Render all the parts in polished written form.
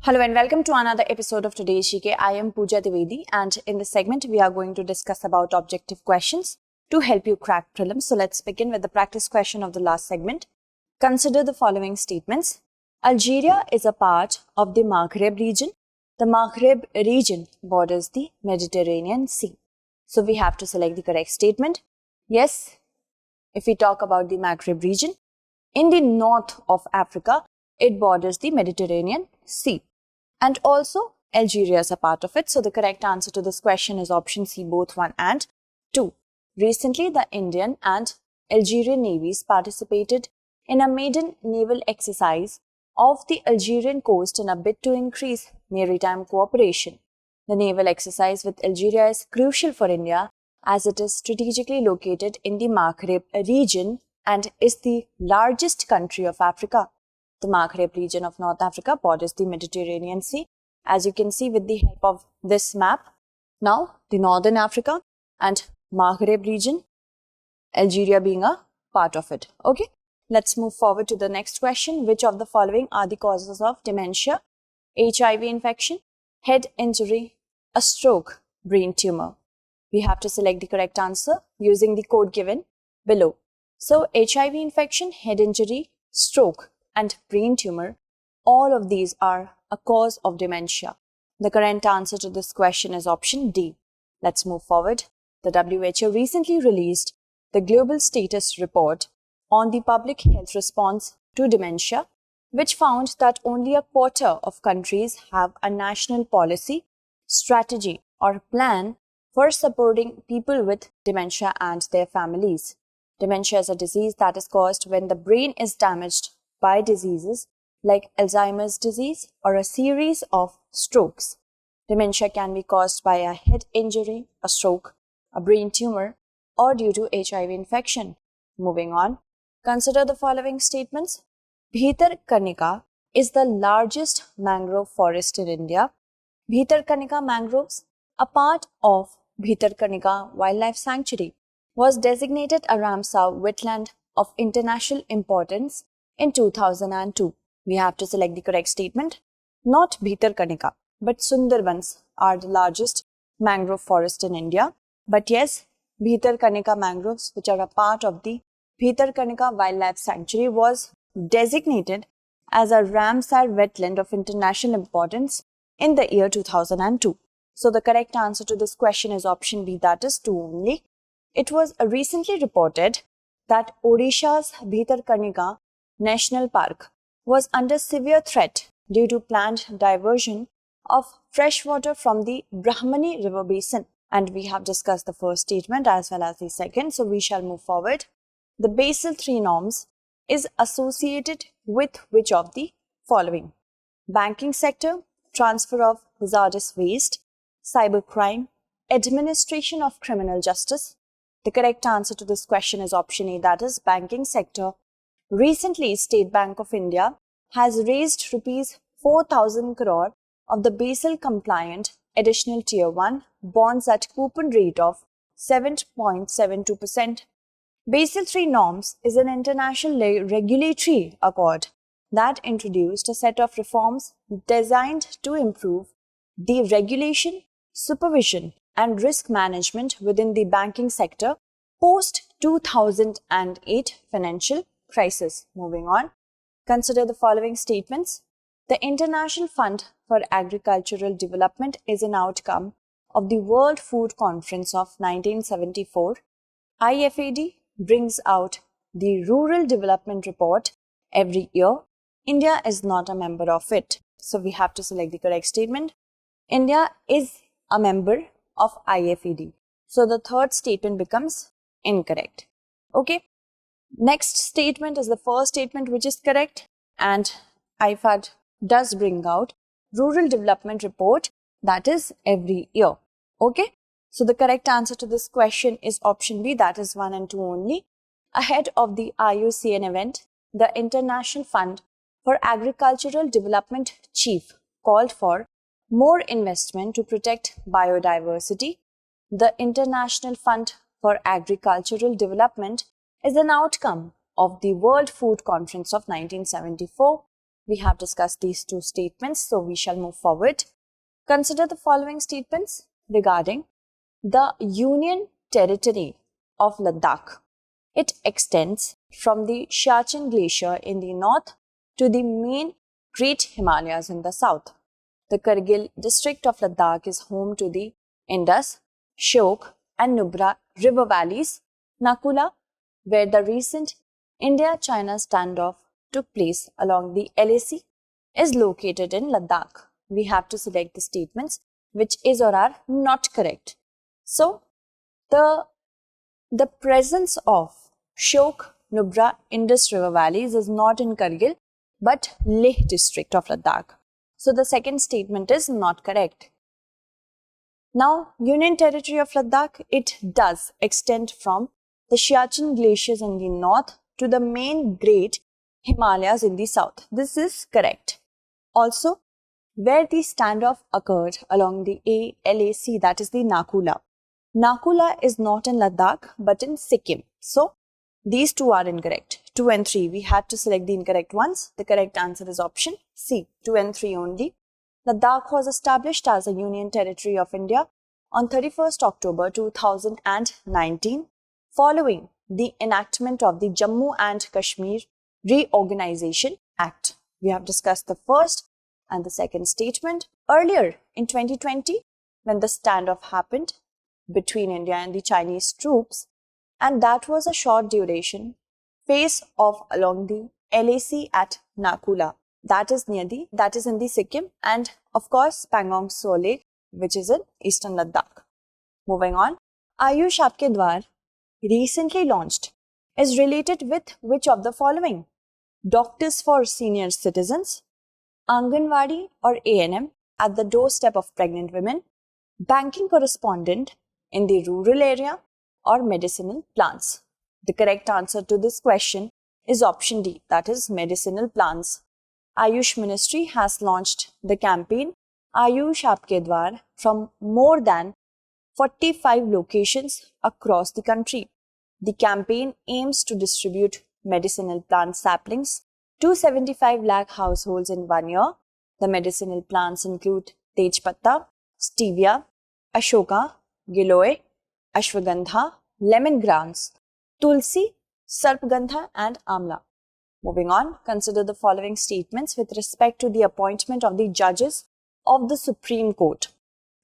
Hello and welcome to another episode of today's GK. I am Pooja Dwivedi, and in this segment we are going to discuss about objective questions to help you crack prelims. So let's begin with the practice question of the last segment. Consider the following statements. Algeria is a part of the Maghreb region. The Maghreb region borders the Mediterranean Sea. So we have to select the correct statement. Yes, if we talk about the Maghreb region, in the north of Africa, it borders the Mediterranean Sea. And also, Algeria is a part of it. So the correct answer to this question is option C, both 1 and 2. Recently, the Indian and Algerian navies participated in a maiden naval exercise off the Algerian coast in a bid to increase maritime cooperation. The naval exercise with Algeria is crucial for India as it is strategically located in the Maghreb region and is the largest country of Africa. The Maghreb region of North Africa borders the Mediterranean Sea, as you can see with the help of this map. Now, the Northern Africa and Maghreb region, Algeria being a part of it. Okay, let's move forward to the next question. Which of the following are the causes of dementia? HIV infection, head injury, a stroke, brain tumor. We have to select the correct answer using the code given below. So, HIV infection, head injury, stroke, and brain tumor, all of these are a cause of dementia. The correct answer to this question is option D. Let's move forward. The WHO recently released the Global Status Report on the public health response to dementia, which found that only a quarter of countries have a national policy, strategy, or plan for supporting people with dementia and their families. Dementia is a disease that is caused when the brain is damaged by diseases like Alzheimer's disease or a series of strokes. Dementia can be caused by a head injury, a stroke, a brain tumor, or due to HIV infection. Moving on, consider the following statements. Bhitarkanika is the largest mangrove forest in India. Bhitarkanika mangroves, a part of Bhitarkanika Wildlife Sanctuary, was designated a Ramsar wetland of international importance in 2002. We have to select the correct statement. Not Bhitarkanika, but Sundarbans are the largest mangrove forest in India. But yes, Bhitarkanika mangroves, which are a part of the Bhitarkanika Wildlife Sanctuary, was designated as a Ramsar wetland of international importance in the year 2002. So the correct answer to this question is option B, that is 2 only. It was recently reported that Odisha's Bhitarkanika National Park was under severe threat due to planned diversion of fresh water from the Brahmani river basin. And we have discussed the first statement as well as the second, so we shall move forward. The Basel III norms is associated with which of the following? Banking sector, transfer of hazardous waste, cybercrime, administration of criminal justice. The correct answer to this question is option A, that is banking sector. Recently, State Bank of India has raised rupees 4,000 crore of the Basel compliant additional Tier 1 bonds at coupon rate of 7.72%. Basel III norms is an international regulatory accord that introduced a set of reforms designed to improve the regulation, supervision, and risk management within the banking sector post-2008 financial crisis. Moving on, consider the following statements. The International Fund for Agricultural Development is an outcome of the World Food Conference of 1974. IFAD brings out the Rural Development Report every year. India is not a member of it. So we have to select the correct statement. India is a member of IFAD. So the third statement becomes incorrect. Okay. Next statement is the first statement which is correct, and IFAD does bring out Rural Development Report, that is every year. Okay, so the correct answer to this question is option B, that is 1 and 2 only. Ahead of the IUCN event, the International Fund for Agricultural Development chief called for more investment to protect biodiversity. The International Fund for Agricultural Development is an outcome of the World Food Conference of 1974. We have discussed these two statements, so we shall move forward. Consider the following statements regarding the Union Territory of Ladakh. It extends from the Siachen Glacier in the north to the main Great Himalayas in the south. The Kargil district of Ladakh is home to the Indus, Shyok and Nubra river valleys, Nakula, where the recent India-China standoff took place along the LAC, is located in Ladakh. We have to select the statements which is or are not correct. So, the presence of Shyok, Nubra, Indus river valleys is not in Kargil but Leh district of Ladakh. So, the second statement is not correct. Now, Union Territory of Ladakh, it does extend from the Siachen glaciers in the north to the main Great Himalayas in the south. This is correct. Also, where the standoff occurred along the LAC, that is the Nakula. Nakula is not in Ladakh but in Sikkim. So, these two are incorrect. 2 and 3, we had to select the incorrect ones. The correct answer is option C, 2 and 3 only. Ladakh was established as a Union Territory of India on 31st October 2019 following the enactment of the Jammu and Kashmir Reorganization Act. We have discussed the first and the second statement. Earlier in 2020, when the standoff happened between India and the Chinese troops, and that was a short duration face off along the LAC at Nakula. That is in the Sikkim, and of course Pangong Tso Lake, which is in eastern Ladakh. Moving on, AYUSH AAPKE DWAR, recently launched, is related with which of the following? Doctors for Senior Citizens, Anganwadi or A&M at the doorstep of pregnant women, banking correspondent in the rural area, or medicinal plants. The correct answer to this question is option D, that is medicinal plants. AYUSH Ministry has launched the campaign AYUSH AAPKE DWAR from more than 45 locations across the country. The campaign aims to distribute medicinal plant saplings to 75 lakh households in 1 year. The medicinal plants include Tejpatta, Stevia, Ashoka, Giloy, Ashwagandha, lemongrass, Tulsi, Sarpgandha and Amla. Moving on, consider the following statements with respect to the appointment of the judges of the Supreme Court.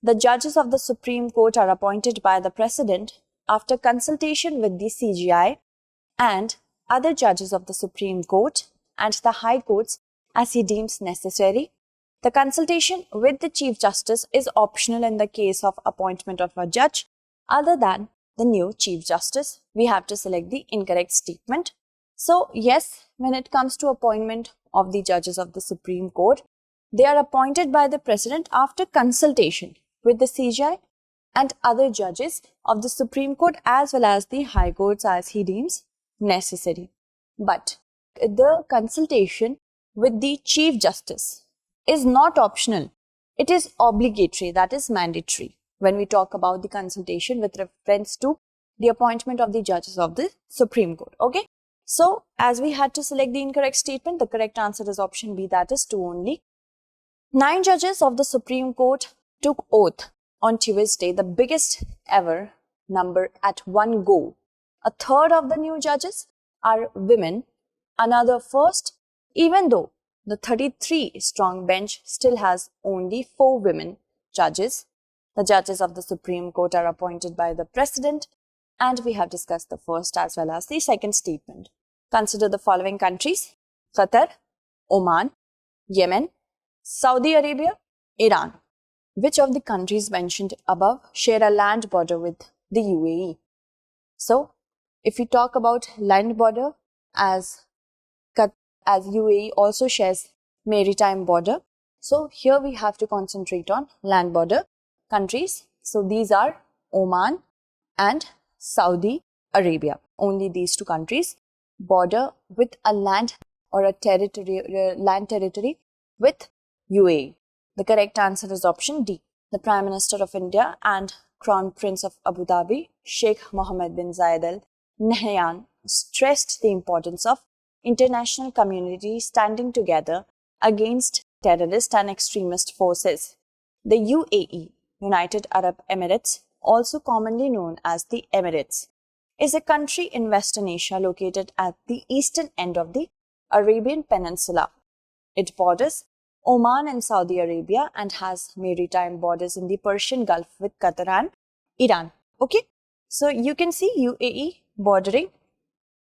The judges of the Supreme Court are appointed by the President after consultation with the CJI and other judges of the Supreme Court and the High Courts as he deems necessary. The consultation with the Chief Justice is optional in the case of appointment of a judge other than the new Chief Justice. We have to select the incorrect statement. So, yes, when it comes to appointment of the judges of the Supreme Court, they are appointed by the President after consultation with the CJI and other judges of the Supreme Court as well as the High Courts as he deems necessary. But the consultation with the Chief Justice is not optional. It is obligatory, that is mandatory, when we talk about the consultation with reference to the appointment of the judges of the Supreme Court. Okay? So, as we had to select the incorrect statement, the correct answer is option B, that is 2 only. 9 judges of the Supreme Court took oath on Tuesday, the biggest ever number at one go. A third of the new judges are women, another first, even though the 33-strong bench still has only 4 women judges. The judges of the Supreme Court are appointed by the President, and we have discussed the first as well as the second statement. Consider the following countries: Qatar, Oman, Yemen, Saudi Arabia, Iran. Which of the countries mentioned above share a land border with the UAE? So, if we talk about land border, as UAE also shares maritime border, so here we have to concentrate on land border countries. So, these are Oman and Saudi Arabia. Only these two countries border with a land or a land territory with UAE. The correct answer is option D. The Prime Minister of India and Crown Prince of Abu Dhabi, Sheikh Mohammed bin Zayed Al Nahyan, stressed the importance of international community standing together against terrorist and extremist forces. The UAE, United Arab Emirates, also commonly known as the Emirates, is a country in Western Asia located at the eastern end of the Arabian Peninsula. It borders Oman and Saudi Arabia and has maritime borders in the Persian Gulf with Qatar and Iran. Okay, so you can see UAE bordering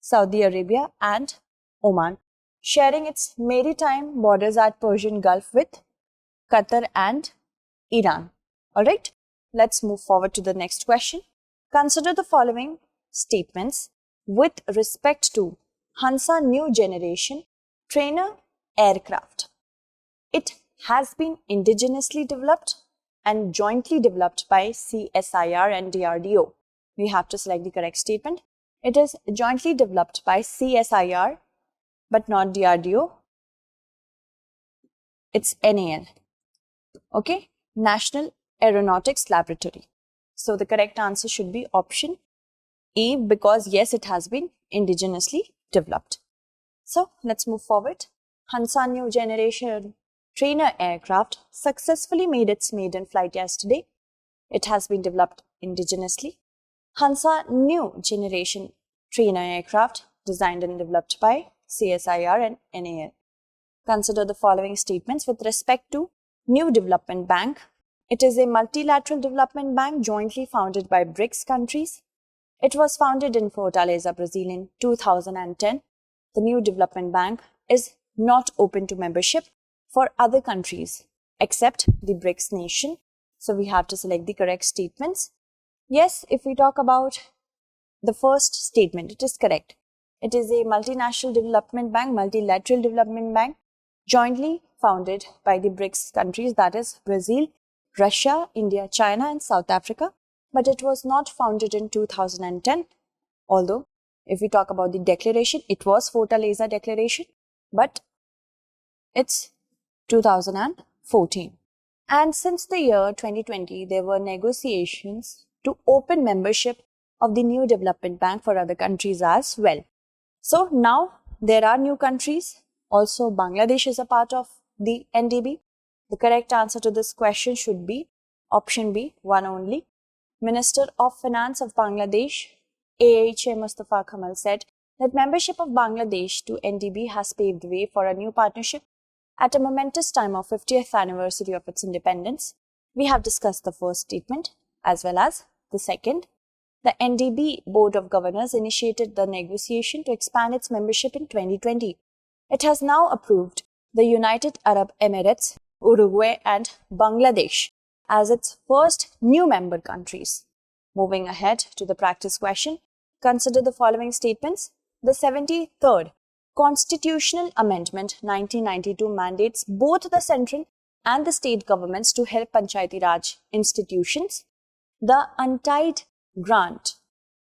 Saudi Arabia and Oman, sharing its maritime borders at Persian Gulf with Qatar and Iran. Alright, let's move forward to the next question. Consider the following statements with respect to Hansa New Generation Trainer Aircraft. It has been indigenously developed and jointly developed by CSIR and DRDO. We have to select the correct statement. It is jointly developed by CSIR but not DRDO. It's NAL. Okay, National Aeronautics Laboratory. So the correct answer should be option A, because yes, it has been indigenously developed. So let's move forward. Hansa New Generation Trainer Aircraft successfully made its maiden flight yesterday. It has been developed indigenously. Hansa New Generation Trainer Aircraft designed and developed by CSIR and NAL. Consider the following statements with respect to New Development Bank. It is a multilateral development bank jointly founded by BRICS countries. It was founded in Fortaleza, Brazil in 2010. The New Development Bank is not open to membership for other countries except the BRICS nation. So we have to select the correct statements. Yes, if we talk about the first statement, it is correct. It is a multinational development bank, multilateral development bank, jointly founded by the BRICS countries, that is Brazil, Russia, India, China and South Africa. But it was not founded in 2010. Although, if we talk about the declaration, it was Fortaleza Declaration, but it's 2014. And since the year 2020, there were negotiations to open membership of the New Development Bank for other countries as well. So now there are new countries. Also, Bangladesh is a part of the NDB. The correct answer to this question should be option B, one only. Minister of Finance of Bangladesh, AHA Mustafa Kamal, said that membership of Bangladesh to NDB has paved way for a new partnership at a momentous time of 50th anniversary of its independence. We have discussed the first statement as well as the second. The NDB Board of Governors initiated the negotiation to expand its membership in 2020. It has now approved the United Arab Emirates, Uruguay and Bangladesh as its first new member countries. Moving ahead to the practice question, consider the following statements. The 73rd Constitutional Amendment 1992 mandates both the central and the state governments to help Panchayati Raj institutions. The untied grant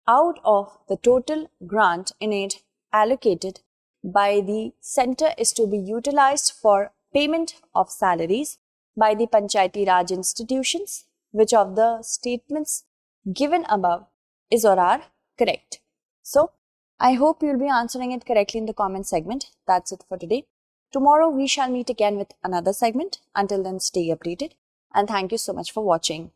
out of the total grant in aid allocated by the centre is to be utilized for payment of salaries by the Panchayati Raj institutions. Which of the statements given above is or are correct? So, I hope you'll be answering it correctly in the comment segment. That's it for today. Tomorrow we shall meet again with another segment. Until then, stay updated and thank you so much for watching.